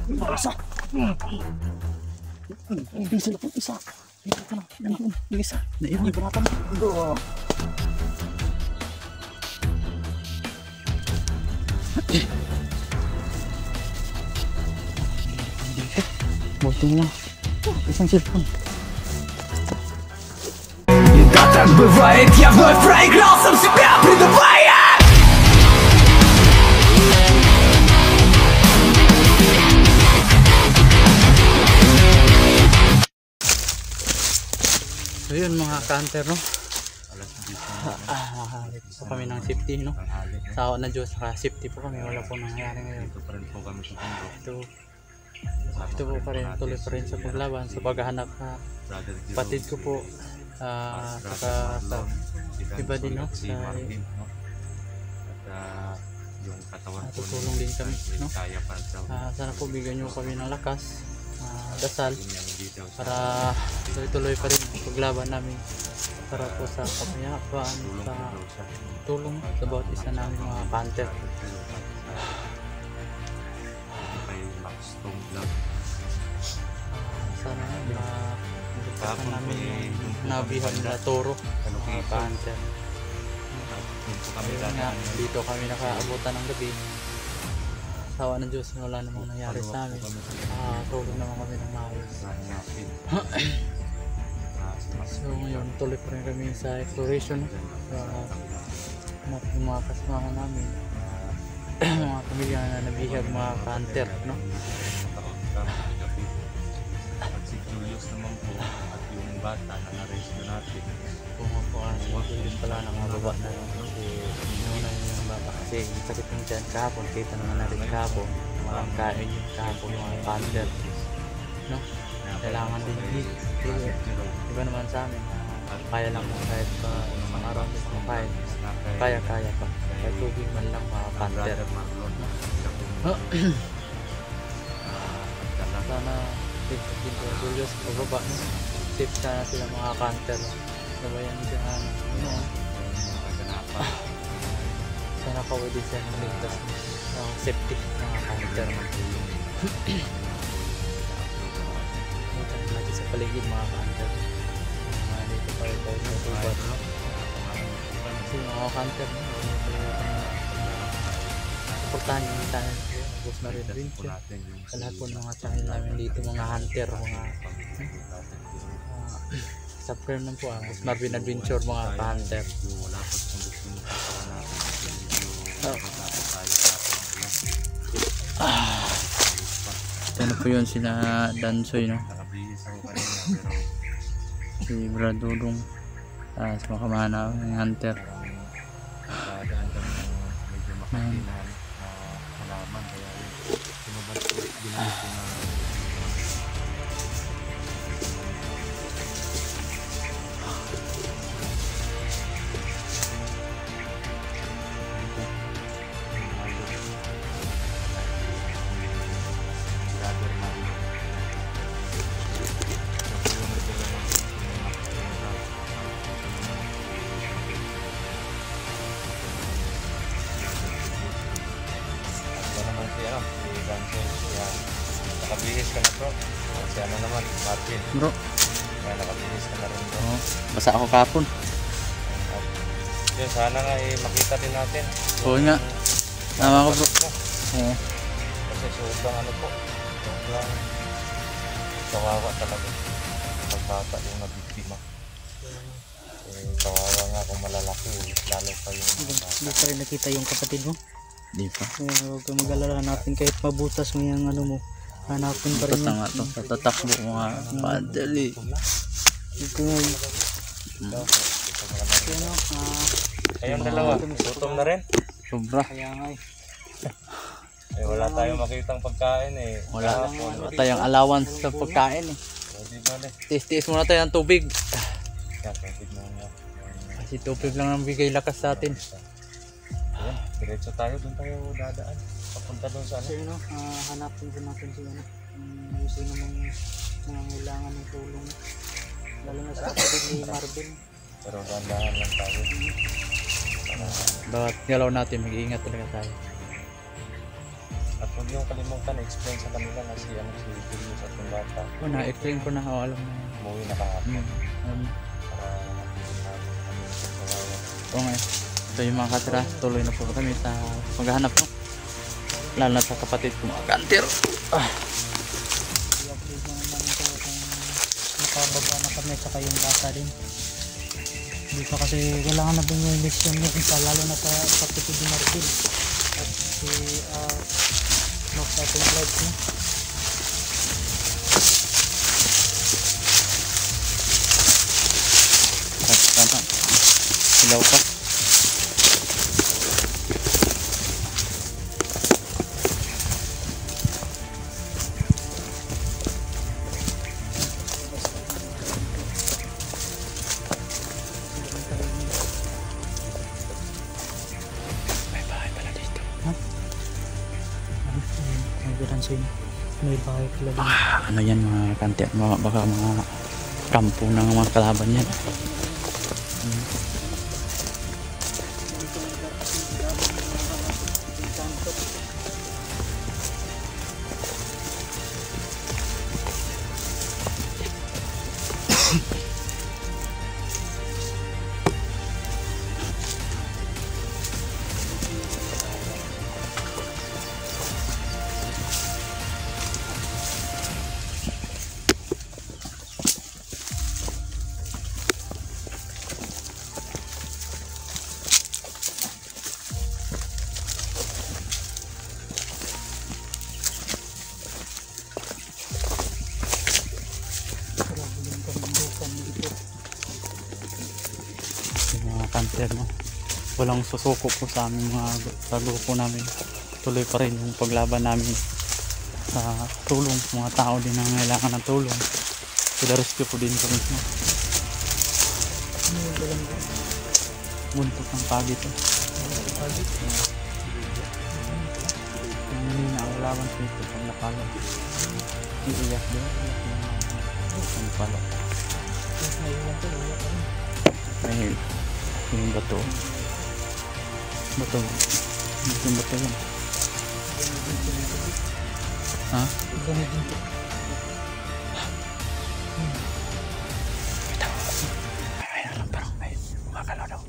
Marasa. Bisa na po isa. Ito ka na. Yung isa. Naiwan. Ibaratan mo. Buti na. Isang cellphone. Да так бывает, я вновь проиграл, сам себя предавая. So yun mga ka-hunter, no? So kami ng safety, no? Sa awa ng Diyos, saka safety po kami. Wala po nangyayari ngayon. Ito po pa rin, tuloy pa rin sa paglaban, sa paghahanap na patid ko po. Saka sa iba din, no? Tutulong din kami, no? Sana po bigyan nyo kami ng lakas, dasal para tuloy-tuloy pa rin ang paglaban namin para po sa kapayapaan, sa tulong sa bawat isa namin mga hunter. Sana mabutasan namin yung nabihan na toro mga hunter. Dito kami nakaabutan ng gabi. Sawa ng Diyos, wala namang nangyari sa amin. Tulog naman kami ng maayos. So ngayon, tuloy pa rin kami sa exploration. Yung mga kasamahan namin, mga pamilya na nabihag, mga ka-hunter, no? Si Julius naman po at yung bata na na-rescue natin. Pumupuan, yung pala nakababa na inuna yung bata kasi sakit yung dyan kahapon, kita naman natin kahapon, walang kain yung kahapon mga hunter, no? Kailangan din iba naman sa amin, kaya lang kahit pa isang araw din kumakain, kaya pa kahit tubig man lang mga hunter. Sana dito Julius pababa, no? Safe sana sila mga hunter, nabayan siya noon. Sana kawin din siya ng ligtas ng safety mga hunter. Natin sa paligid mga hunter, dito pa rin tayo sa subat, kasi mga hunter supportahan yung channel Boss Mario Adventure sa lahat po ng mga channel namin dito mga hunter, mga subscribe lang po Boss Mario Adventure mga hunter. Ito na po yun sila Dansoy, no? Si Bradudong sa mga kamana ng hunter. Nakabihis ka na bro. Kasi ano naman, Marvin. Bro. Kaya nakabihis ka na rin bro. Basa ako kapon. Yun, sana nga makita din natin. Oo nga. Tama ko bro. Oo. Kasi sobrang ano po. Sobrang kawawa talaga. Pagbata yung nabiktima. Kawawa nga kung malalaki. Lalo pa yung Hindi pa rin nakita yung kapatid mo? Hindi pa. Huwag kang mag-alala natin kahit mabutas mo yung ano mo. Hanapin pa rin butas na nga ito. Tatakbo mga padali. Ito nga. ayun dalawa. Gutom na rin. Sobra. Kaya nga eh. Wala tayong makitang pagkain eh. Wala tayong allowance sa pagkain eh. Tiis-tiis muna tayo ng tubig. Kasi tubig lang ang bigay lakas sa atin. Diretso tayo, doon tayo dadaan. Papunta doon sa Kasi ano, hanapin din natin si ano. Yung sino mang nangangailangan ng tulong. Lalo na sa kapatid ni Marvin. pero dahan-dahan lang tayo. bawat galaw natin mag-iingat talaga tayo. At huwag yung kalimutan na explain sa kanila na si Julius at yung bata. Na-explain ko na, alam na yun. Umuwi na kahapon. Para Oo nga. So yung mga katira, tuloy na po kami sa maghahanap no? Lalo na sa kapatid ko mga kantir. I-upload na naman ito kung nakababa na kami saka yung bata din. Hindi pa kasi kailangan na din yung mission mo isa lalo na sa kapatid ni Marvin at si Max ating vlog no? Tama. Ilaw pa. May bahay pala din. Ano yan mga kantir, baka mga kampo ng mga kalaban yan. Kanter no, walang susuko po sa aming mga sa grupo namin. Tuloy pa rin yung paglaban namin sa tulong sa mga tao din na kailangan ng tulong. Sila rescue po din kami no? Buntot ng pagi to. Yung naulawan sa ito pag napalo iiyak din ang palo may yung bato yung bato yan ha? may alam parang may umakalaw daw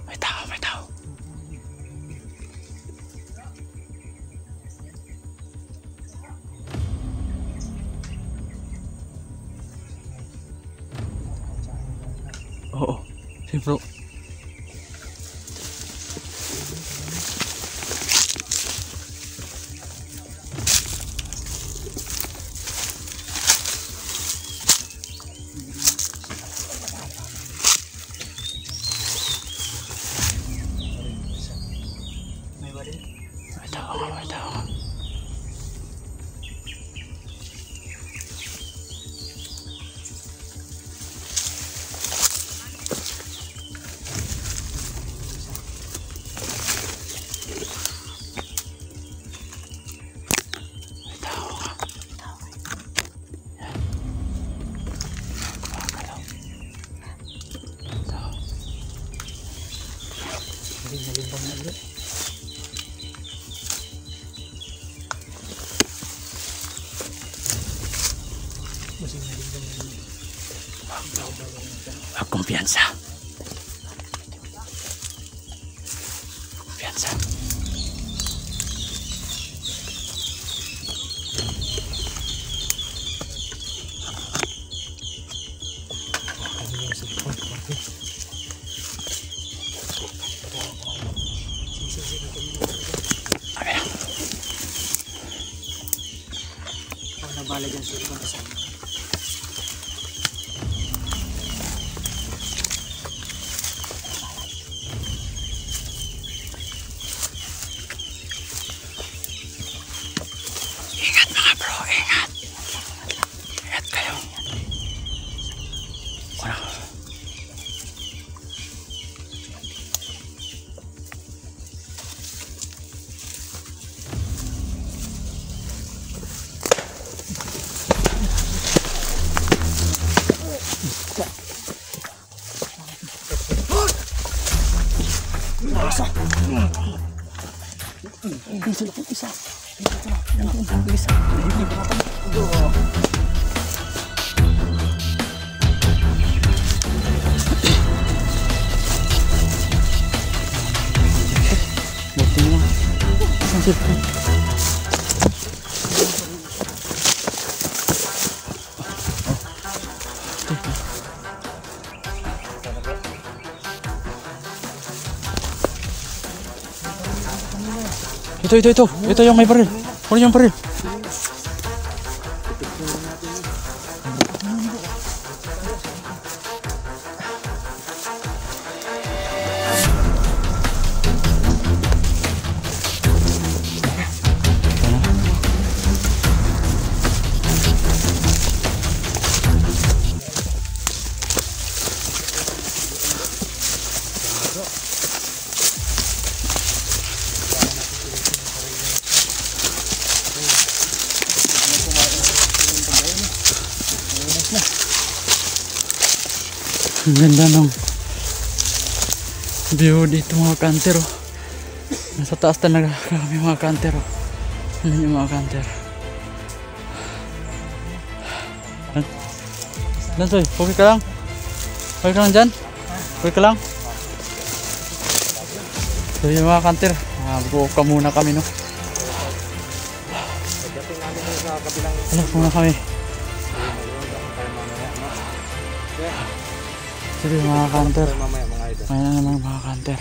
may tao oo, si bro. May tao. Nalimbang na ulit. Masih nalimbang na ulit. Kumpiyansa. Nabala dyan sa ibang kasama. Ingat mga bro, ingat. Ingat kayo. Wala. Dito lang yung isa. Dito lang yung isa. Buti mo. Ang cellphone. Ito. Ito yung may baril. Kunin yung baril. Ang ganda ng view dito mga kanter oh. Nasa taas talaga kami mga kanter oh. Ano yung mga kanter? Lansoy, okay ka lang? Okay ka lang dyan? Okay ka lang? So yung mga kanter, buo ka muna kami no. Alas muna kami. Sige mga kanter. Mamaya mga idol. Mamaya naman mga kanter.